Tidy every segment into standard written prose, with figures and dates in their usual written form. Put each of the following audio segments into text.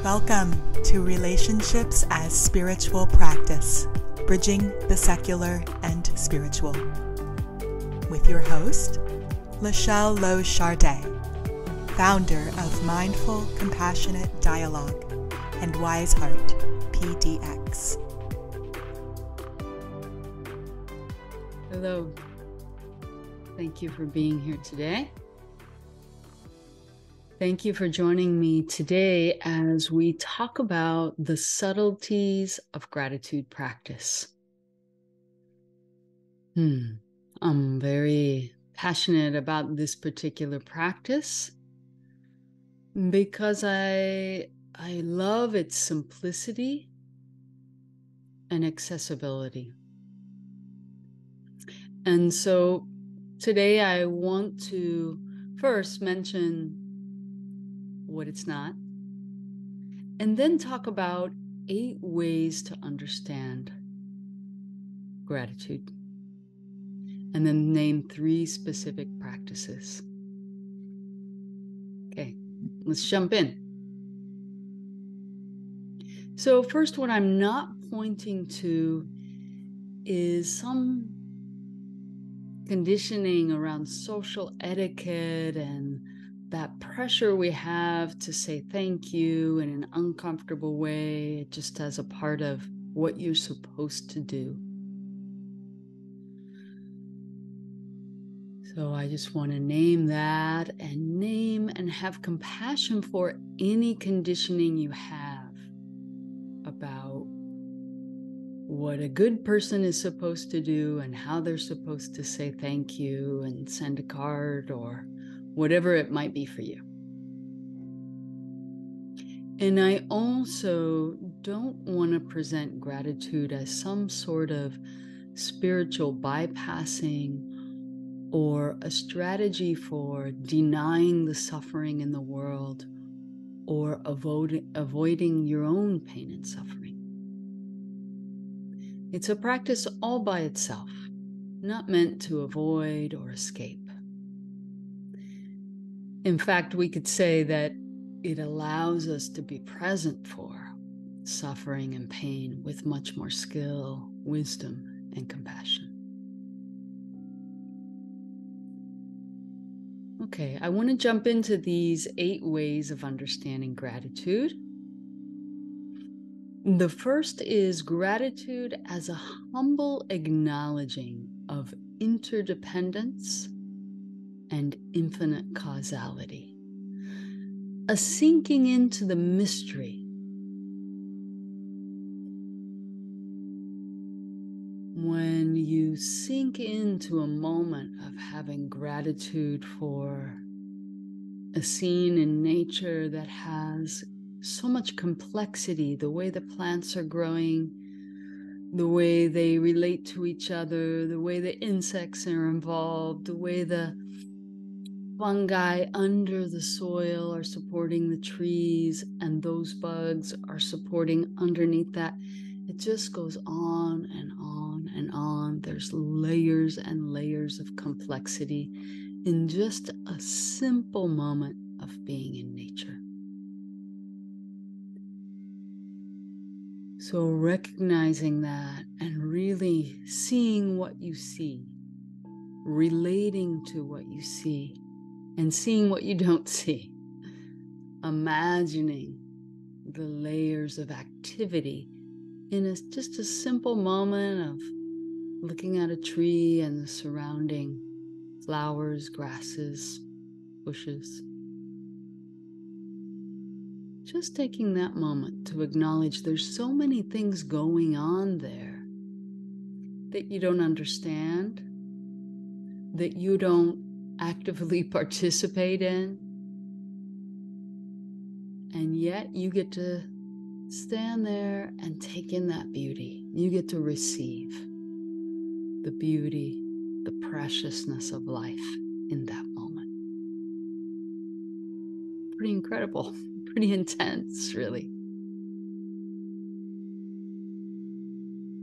Welcome to Relationships as Spiritual Practice, Bridging the Secular and Spiritual. With your host, Lachelle Lowe-Chardet, founder of Mindful Compassionate Dialogue and Wise Heart PDX. Hello. Thank you for being here today. Thank you for joining me today as we talk about the subtleties of gratitude practice. I'm very passionate about this particular practice because I love its simplicity and accessibility. And so today I want to first mention what it's not, and then talk about 8 ways to understand gratitude, and then name 3 specific practices. Okay, let's jump in. So first, what I'm not pointing to is some conditioning around social etiquette and that pressure we have to say thank you in an uncomfortable way, just as a part of what you're supposed to do. So I just want to name that and name and have compassion for any conditioning you have about what a good person is supposed to do and how they're supposed to say thank you and send a card or whatever it might be for you. And I also don't want to present gratitude as some sort of spiritual bypassing or a strategy for denying the suffering in the world or avoiding your own pain and suffering. It's a practice all by itself, not meant to avoid or escape. In fact, we could say that it allows us to be present for suffering and pain with much more skill, wisdom, and compassion. Okay, I want to jump into these 8 ways of understanding gratitude. The first is gratitude as a humble acknowledging of interdependence and infinite causality, a sinking into the mystery. When you sink into a moment of having gratitude for a scene in nature that has so much complexity, the way the plants are growing, the way they relate to each other, the way the insects are involved, the way the fungi under the soil are supporting the trees, and those bugs are supporting underneath that. It just goes on and on and on. There's layers and layers of complexity in just a simple moment of being in nature. So recognizing that and really seeing what you see, relating to what you see, and seeing what you don't see, imagining the layers of activity in just a simple moment of looking at a tree and the surrounding flowers, grasses, bushes. Just taking that moment to acknowledge there's so many things going on there that you don't understand, that you don't actively participate in, and yet you get to stand there and take in that beauty. You get to receive the beauty, the preciousness of life in that moment. Pretty incredible, pretty intense, really.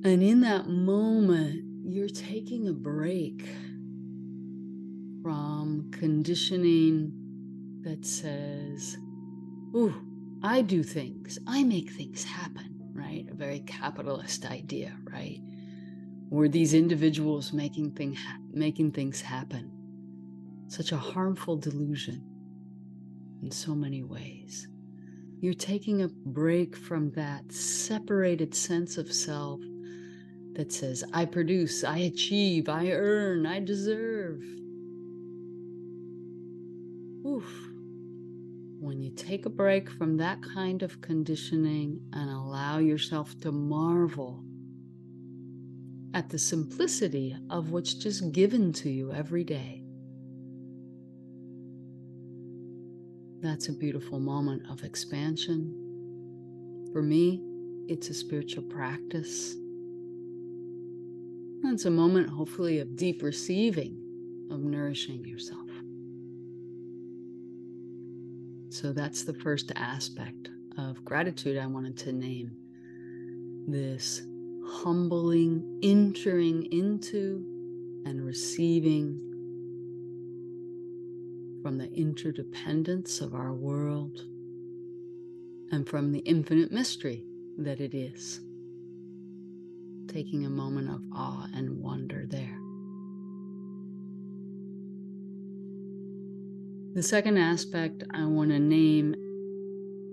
And in that moment, you're taking a break from conditioning that says, ooh, I do things. I make things happen, right? A very capitalist idea, right? Or these individuals making things happen. Such a harmful delusion in so many ways. You're taking a break from that separated sense of self that says, I produce, I achieve, I earn, I deserve. Oof. When you take a break from that kind of conditioning and allow yourself to marvel at the simplicity of what's just given to you every day, that's a beautiful moment of expansion. For me, it's a spiritual practice. It's a moment, hopefully, of deep receiving, of nourishing yourself. So that's the first aspect of gratitude I wanted to name. This humbling, entering into and receiving from the interdependence of our world and from the infinite mystery that it is. Taking a moment of awe and wonder there. The second aspect I want to name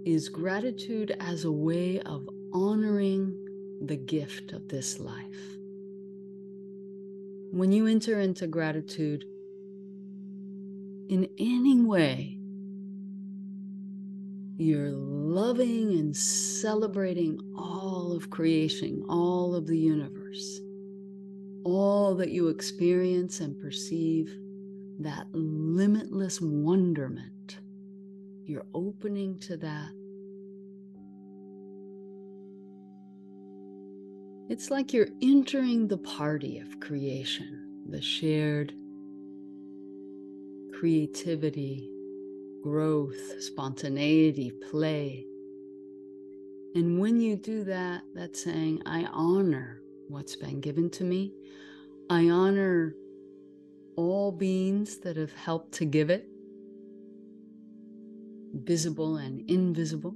is gratitude as a way of honoring the gift of this life. When you enter into gratitude in any way, you're loving and celebrating all of creation, all of the universe, all that you experience and perceive, that limitless wonderment. You're opening to that. It's like you're entering the party of creation, the shared creativity, growth, spontaneity, play. And when you do that, that's saying, I honor what's been given to me. I honor all beings that have helped to give it, visible and invisible.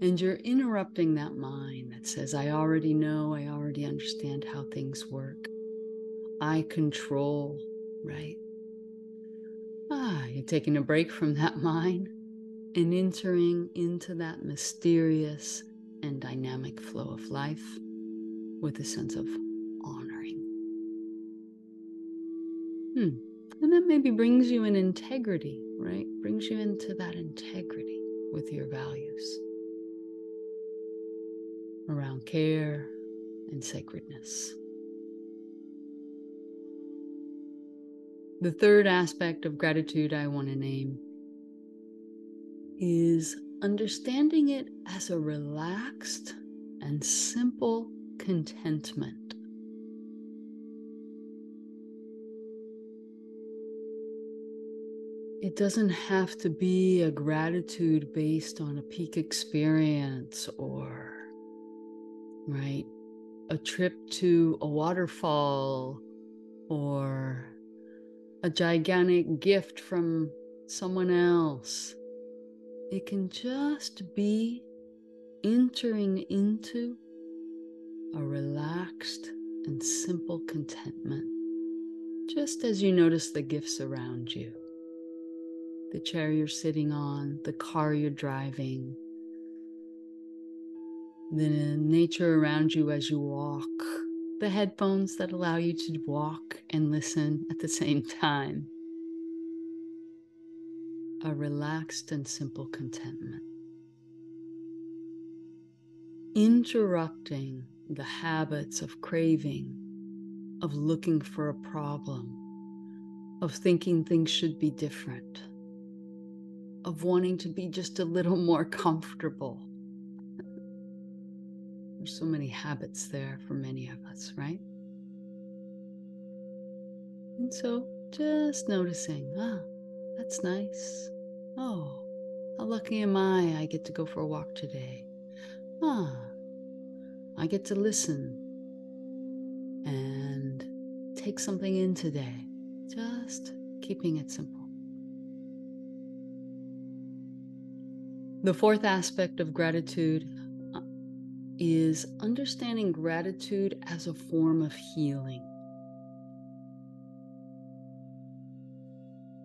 And you're interrupting that mind that says, I already know, I already understand how things work. I control, right? You're taking a break from that mind and entering into that mysterious and dynamic flow of life with a sense of honoring. And that maybe brings you in integrity, right? Brings you into that integrity with your values around care and sacredness. The third aspect of gratitude I want to name is understanding it as a relaxed and simple contentment. It doesn't have to be a gratitude based on a peak experience or, right, a trip to a waterfall or a gigantic gift from someone else. It can just be entering into a relaxed and simple contentment, just as you notice the gifts around you. The chair you're sitting on, the car you're driving, the nature around you as you walk, the headphones that allow you to walk and listen at the same time. A relaxed and simple contentment. Interrupting the habits of craving, of looking for a problem, of thinking things should be different, of wanting to be just a little more comfortable. There's so many habits there for many of us, right? And so just noticing, that's nice. Oh, how lucky am I get to go for a walk today. I get to listen and take something in today. Just keeping it simple. The fourth aspect of gratitude is understanding gratitude as a form of healing.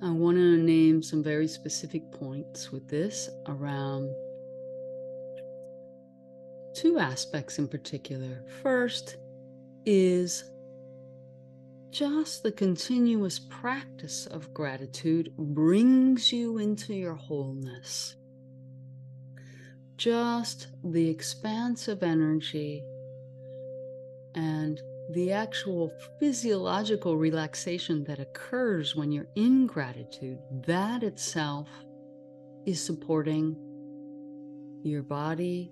I want to name some very specific points with this around two aspects in particular. First is just the continuous practice of gratitude brings you into your wholeness. Just the expansive energy and the actual physiological relaxation that occurs when you're in gratitude, that itself is supporting your body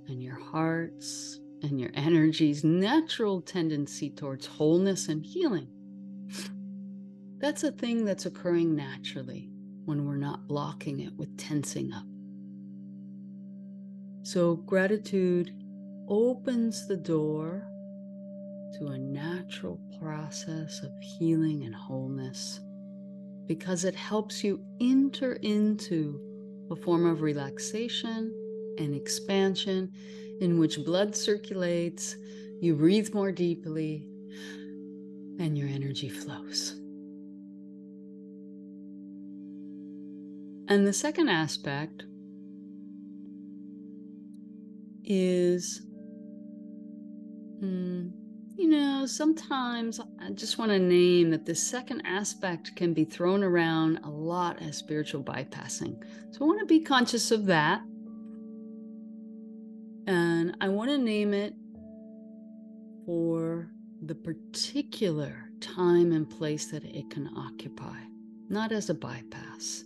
and your heart's and your energy's natural tendency towards wholeness and healing. That's a thing that's occurring naturally when we're not blocking it with tensing up. So gratitude opens the door to a natural process of healing and wholeness because it helps you enter into a form of relaxation and expansion in which blood circulates, you breathe more deeply, and your energy flows. And the second aspect is, sometimes I just want to name that the second aspect can be thrown around a lot as spiritual bypassing. So I want to be conscious of that. And I want to name it for the particular time and place that it can occupy, not as a bypass.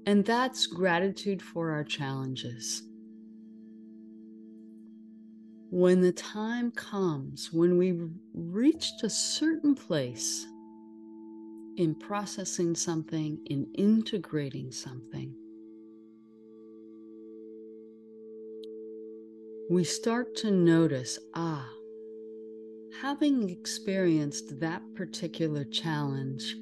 And that's gratitude for our challenges. When the time comes, when we've reached a certain place in processing something, in integrating something, we start to notice, having experienced that particular challenge,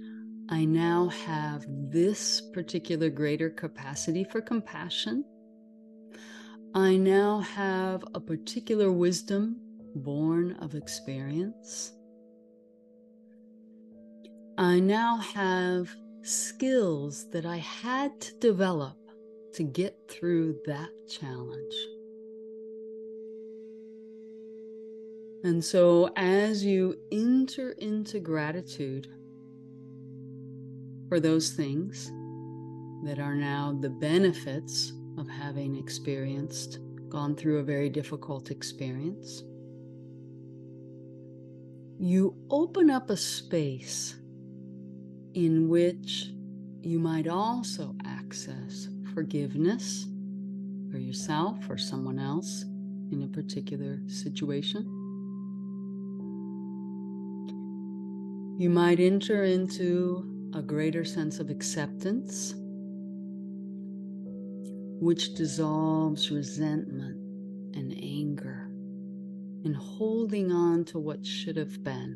I now have this particular greater capacity for compassion. I now have a particular wisdom born of experience. I now have skills that I had to develop to get through that challenge. And so as you enter into gratitude for those things that are now the benefits of having gone through a very difficult experience, you open up a space in which you might also access forgiveness for yourself or someone else in a particular situation. You might enter into a greater sense of acceptance, which dissolves resentment and anger and holding on to what should have been.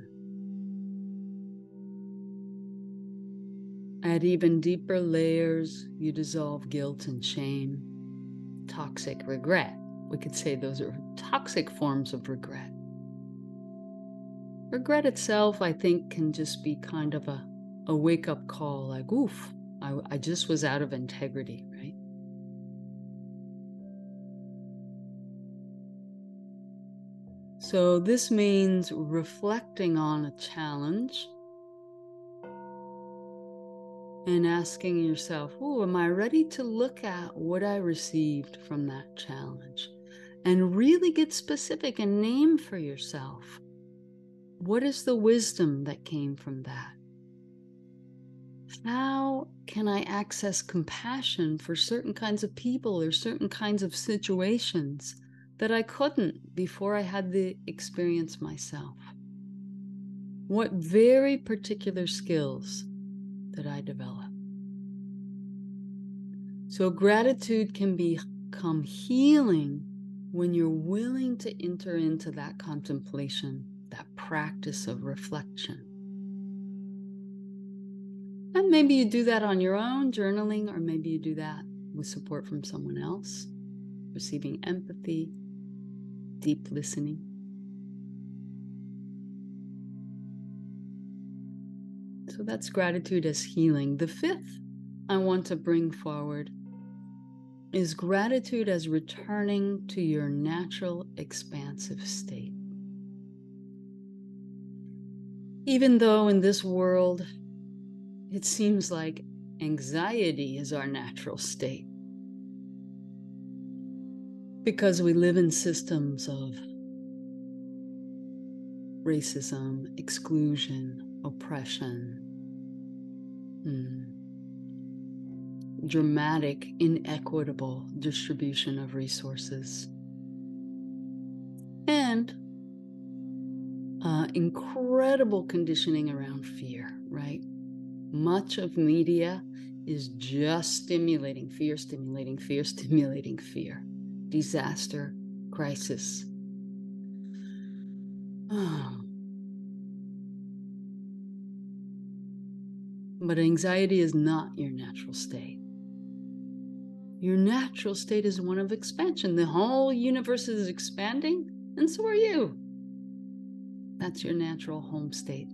At even deeper layers, you dissolve guilt and shame, toxic regret. We could say those are toxic forms of regret. Regret itself, I think, can just be kind of a wake-up call, like, oof, I just was out of integrity, right? So this means reflecting on a challenge and asking yourself, am I ready to look at what I received from that challenge? And really get specific and name for yourself, what is the wisdom that came from that? How can I access compassion for certain kinds of people or certain kinds of situations that I couldn't before I had the experience myself? What very particular skills did I develop? So gratitude can become healing when you're willing to enter into that contemplation, that practice of reflection. And maybe you do that on your own, journaling, or maybe you do that with support from someone else, receiving empathy, deep listening. So that's gratitude as healing. The fifth I want to bring forward is gratitude as returning to your natural expansive state. Even though in this world, it seems like anxiety is our natural state, because we live in systems of racism, exclusion, oppression, dramatic, inequitable distribution of resources, and incredible conditioning around fear, right? Much of media is just stimulating fear, stimulating fear, stimulating fear. Disaster, crisis. But anxiety is not your natural state. Your natural state is one of expansion. The whole universe is expanding, and so are you. That's your natural home state.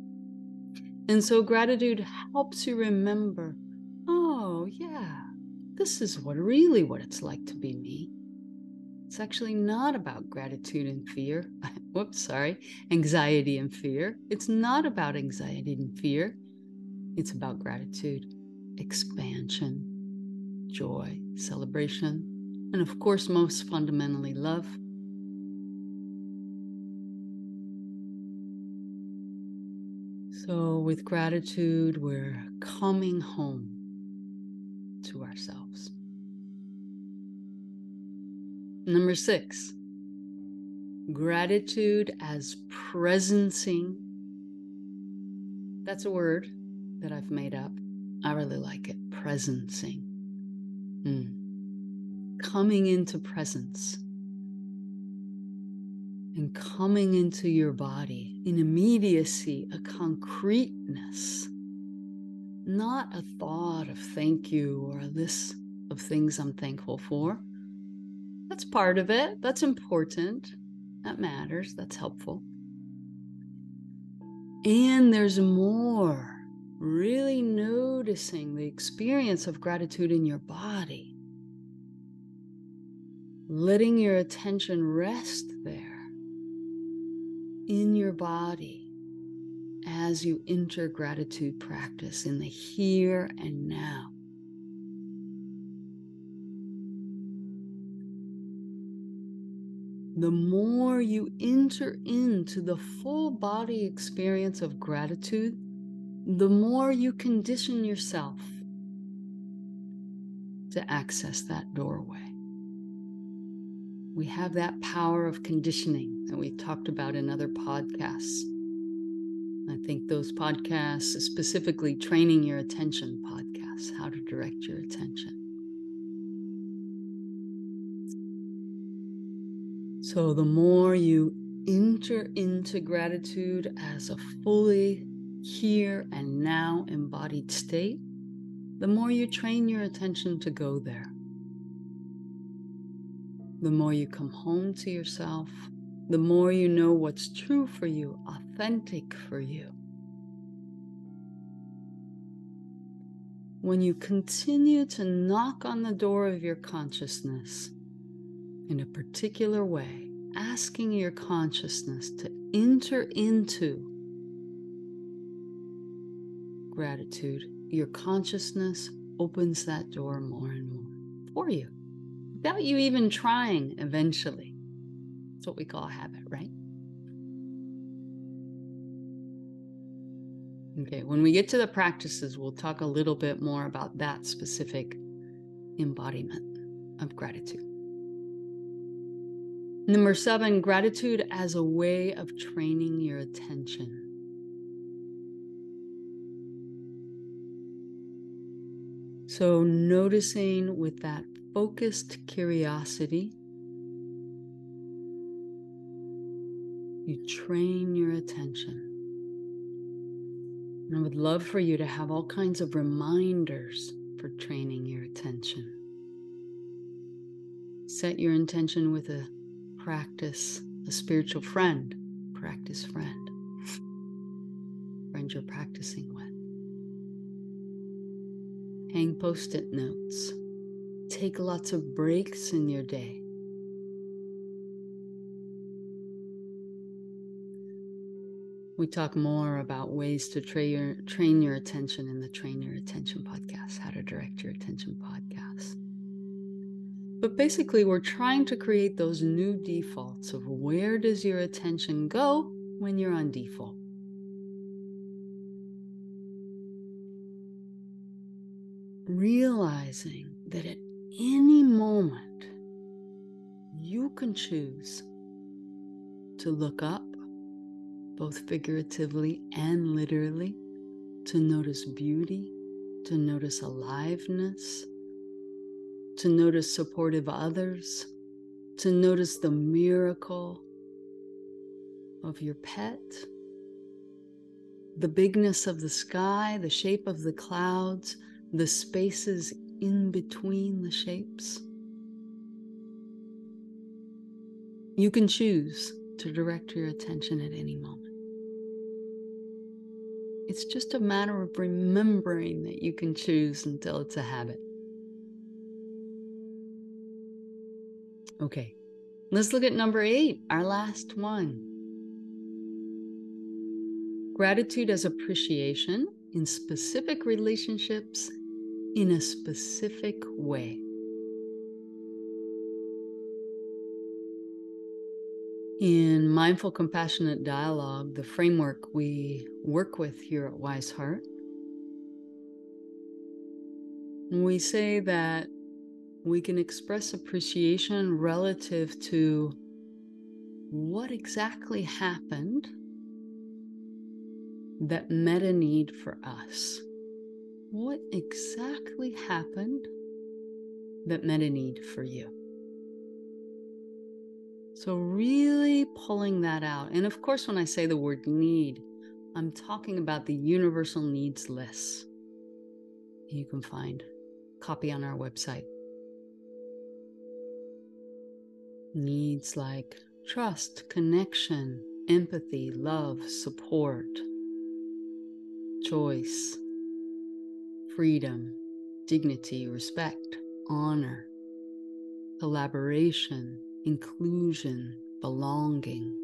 And so gratitude helps you remember, oh yeah, this is what it's like to be me. It's actually not about gratitude and fear. Anxiety and fear. It's not about anxiety and fear. It's about gratitude, expansion, joy, celebration, and of course, most fundamentally, love. So with gratitude, we're coming home to ourselves. Number 6, gratitude as presencing. That's a word that I've made up. I really like it, presencing. Coming into presence and coming into your body in immediacy, a concreteness, not a thought of thank you or a list of things I'm thankful for. That's part of it. That's important. That matters. That's helpful. And there's more. Really noticing the experience of gratitude in your body. Letting your attention rest there in your body as you enter gratitude practice in the here and now. The more you enter into the full body experience of gratitude, the more you condition yourself to access that doorway. We have that power of conditioning that we talked about in other podcasts. I think those podcasts, specifically training your attention podcasts, how to direct your attention. So the more you enter into gratitude as a fully here and now embodied state, the more you train your attention to go there. The more you come home to yourself, the more you know what's true for you, authentic for you. When you continue to knock on the door of your consciousness in a particular way, asking your consciousness to enter into gratitude, your consciousness opens that door more and more for you, without you even trying eventually. That's what we call a habit, right? Okay, when we get to the practices, we'll talk a little bit more about that specific embodiment of gratitude. Number 7, gratitude as a way of training your attention. So noticing with that focused curiosity, you train your attention. And I would love for you to have all kinds of reminders for training your attention. set your intention with a practice, a spiritual friend, practice friend you're practicing with. Hang post-it notes. Take lots of breaks in your day. We talk more about ways to train your attention in the Train Your Attention podcast, How to Direct Your Attention podcast. But basically, we're trying to create those new defaults of where does your attention go when you're on default. Realizing that at any moment, you can choose to look up, both figuratively and literally, to notice beauty, to notice aliveness, to notice supportive others, to notice the miracle of your pet, the bigness of the sky, the shape of the clouds, the spaces in between the shapes. You can choose to direct your attention at any moment. It's just a matter of remembering that you can choose until it's a habit. Okay, let's look at number 8, our last one. Gratitude as appreciation in specific relationships in a specific way. In Mindful Compassionate Dialogue, the framework we work with here at Wise Heart, we say that we can express appreciation relative to what exactly happened that met a need for us. What exactly happened that met a need for you? So really pulling that out. And of course, when I say the word need, I'm talking about the universal needs list. You can find a copy on our website. Needs like trust, connection, empathy, love, support, choice, freedom, dignity, respect, honor, collaboration, inclusion, belonging,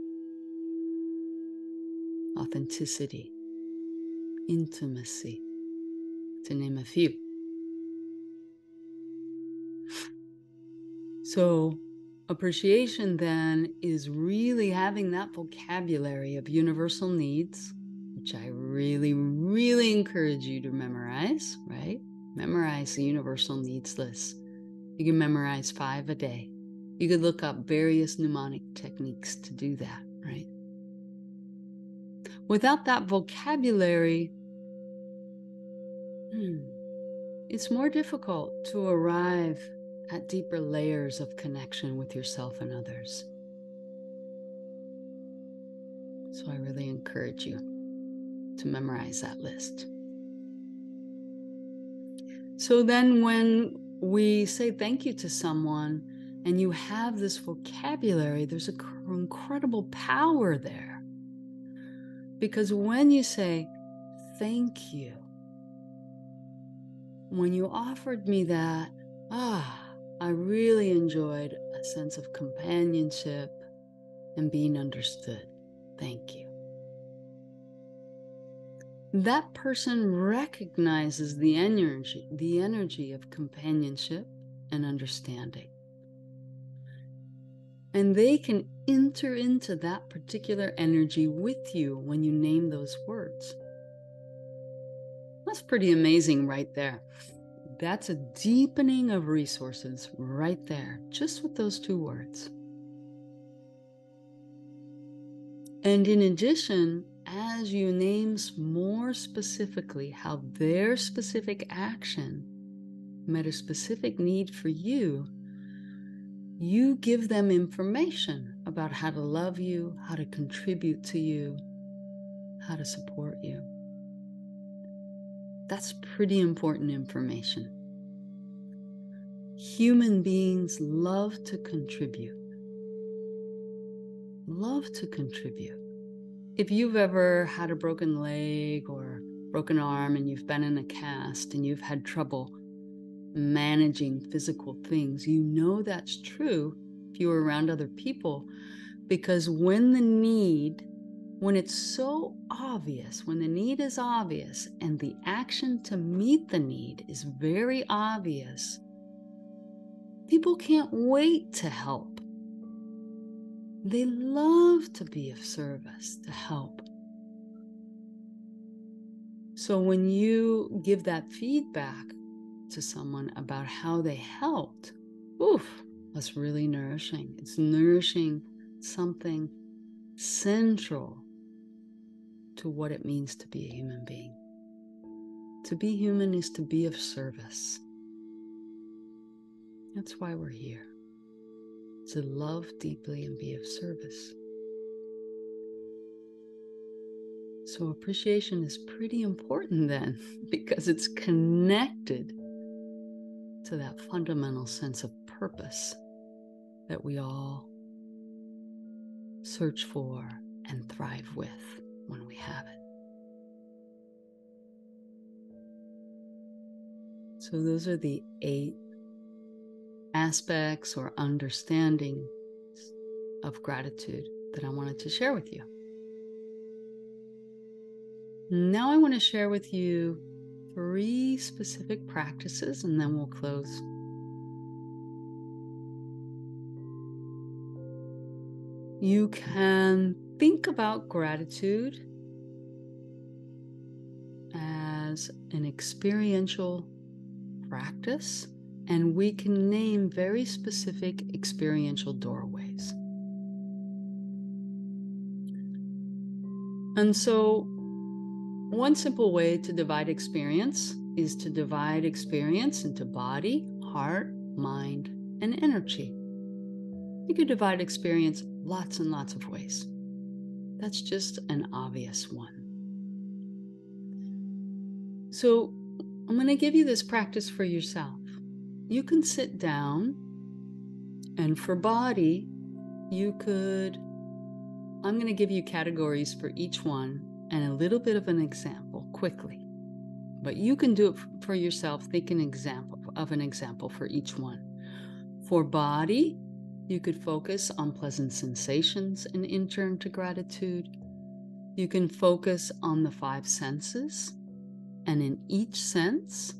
authenticity, intimacy, to name a few. So appreciation then is really having that vocabulary of universal needs, which I really, really encourage you to memorize, right? Memorize the universal needs list. You can memorize 5 a day. You could look up various mnemonic techniques to do that, right? Without that vocabulary, it's more difficult to arrive at deeper layers of connection with yourself and others. So I really encourage you to memorize that list. So then when we say thank you to someone and you have this vocabulary, there's an incredible power there. Because when you say thank you, when you offered me that, I really enjoyed a sense of companionship and being understood. Thank you. That person recognizes the energy of companionship and understanding. And they can enter into that particular energy with you when you name those words. That's pretty amazing right there. That's a deepening of resources right there, just with those 2 words. And in addition, as you name more specifically how their specific action met a specific need for you, you give them information about how to love you, how to contribute to you, how to support you. That's pretty important information. human beings love to contribute. Love to contribute. If you've ever had a broken leg or broken arm and you've been in a cast and you've had trouble managing physical things, you know that's true if you were around other people, because when it's so obvious, when the need is obvious and the action to meet the need is very obvious, people can't wait to help. They love to be of service, to help. So when you give that feedback to someone about how they helped, that's really nourishing. It's nourishing something central to what it means to be a human being. To be human is to be of service. That's why we're here. To love deeply and be of service. So appreciation is pretty important then, because it's connected to that fundamental sense of purpose that we all search for and thrive with when we have it. So those are the 8 aspects or understandings of gratitude that I wanted to share with you. Now I want to share with you 3 specific practices, and then we'll close. You can think about gratitude as an experiential practice, and we can name very specific experiential doorways. And so, one simple way to divide experience is to divide experience into body, heart, mind, and energy. You could divide experience lots and lots of ways. That's just an obvious one. So I'm going to give you this practice for yourself. You can sit down, and for body, I'm going to give you categories for each one and a little bit of an example quickly. But you can do it for yourself. Think an example for each one. For body, you could focus on pleasant sensations and enter into gratitude. You can focus on the 5 senses, and in each sense,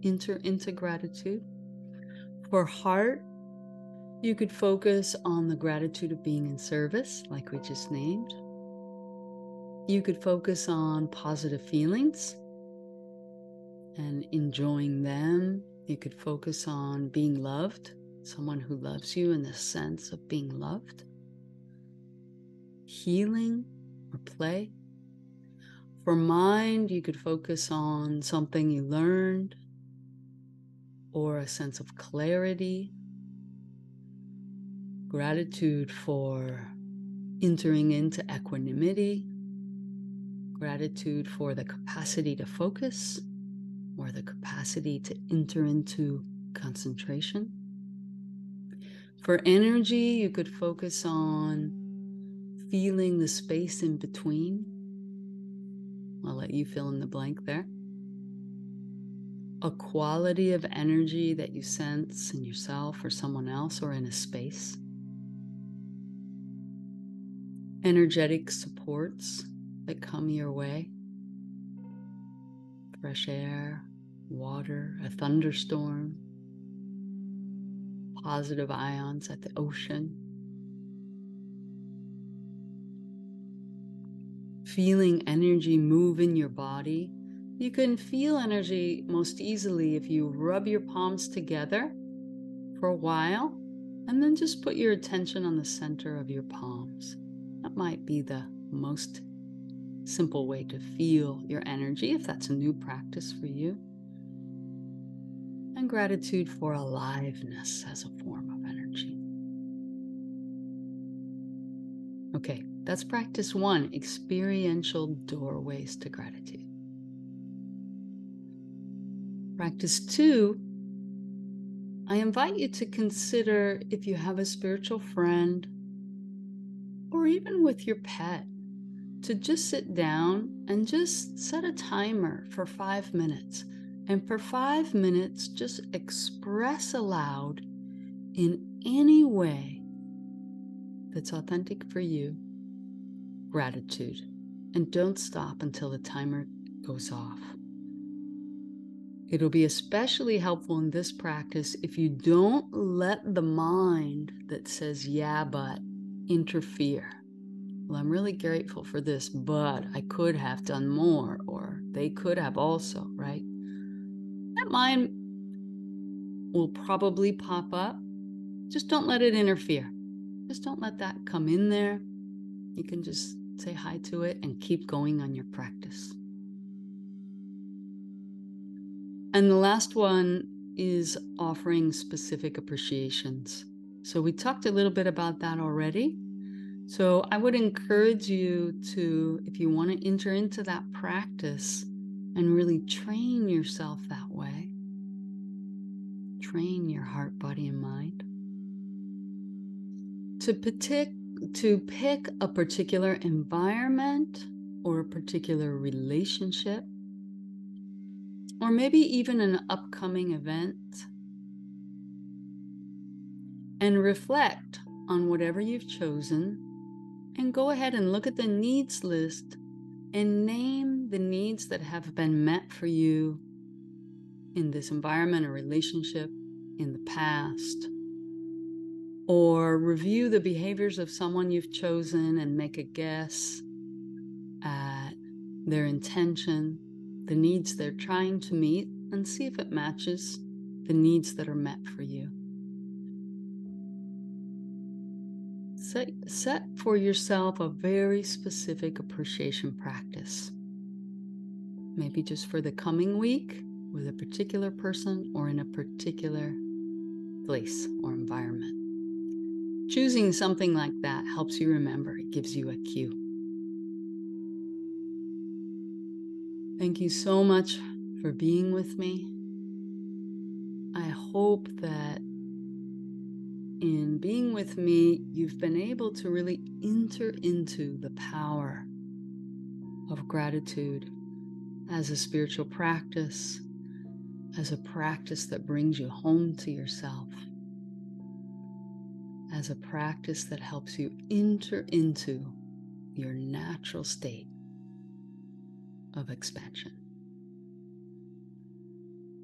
enter into gratitude. For heart, you could focus on the gratitude of being in service, like we just named. You could focus on positive feelings and enjoying them. You could focus on being loved, someone who loves you in the sense of being loved. Healing or play. For mind, you could focus on something you learned or a sense of clarity. Gratitude for entering into equanimity. Gratitude for the capacity to focus or the capacity to enter into concentration. For energy, you could focus on feeling the space in between. I'll let you fill in the blank there. A quality of energy that you sense in yourself or someone else or in a space. Energetic supports that come your way. Fresh air, water, a thunderstorm, positive ions at the ocean. Feeling energy move in your body. You can feel energy most easily if you rub your palms together for a while and then just put your attention on the center of your palms. That might be the most simple way to feel your energy if that's a new practice for you. And gratitude for aliveness as a form of energy. Okay, that's practice 1, experiential doorways to gratitude. Practice 2, I invite you to consider if you have a spiritual friend or even with your pet, to just sit down and just set a timer for 5 minutes. And for 5 minutes, just express aloud in any way that's authentic for you, gratitude. And don't stop until the timer goes off. It'll be especially helpful in this practice if you don't let the mind that says, yeah, but, interfere. Well, I'm really grateful for this, but I could have done more, or they could have also, right? That mind will probably pop up. Just don't let it interfere. Just don't let that come in there. You can just say hi to it and keep going on your practice. And the last one is offering specific appreciations. So we talked a little bit about that already. So I would encourage you to, if you want to enter into that practice and really train yourself that way, train your heart, body, and mind, to pick a particular environment or a particular relationship, or maybe even an upcoming event, and reflect on whatever you've chosen, and go ahead and look at the needs list and name the needs that have been met for you in this environment or relationship in the past. Or review the behaviors of someone you've chosen and make a guess at their intention, the needs they're trying to meet, and see if it matches the needs that are met for you. Set for yourself a very specific appreciation practice. Maybe just for the coming week with a particular person or in a particular place or environment. Choosing something like that helps you remember. It gives you a cue. Thank you so much for being with me. I hope that in being with me, you've been able to really enter into the power of gratitude as a spiritual practice, as a practice that brings you home to yourself, as a practice that helps you enter into your natural state of expansion.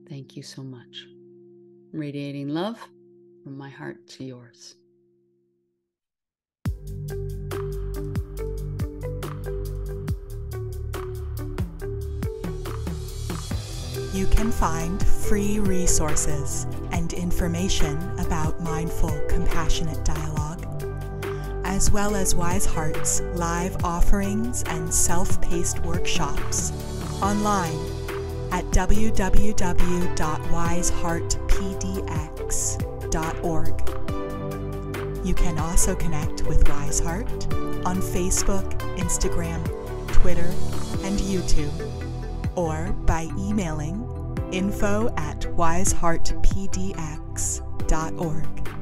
Thank you so much. Radiating love from my heart to yours. You can find free resources and information about mindful, compassionate dialogue, as well as Wise Heart's live offerings and self-paced workshops online at www.wiseheartpdx.org. You can also connect with Wise Heart on Facebook, Instagram, Twitter, and YouTube, or by emailing info@wiseheartpdx.org.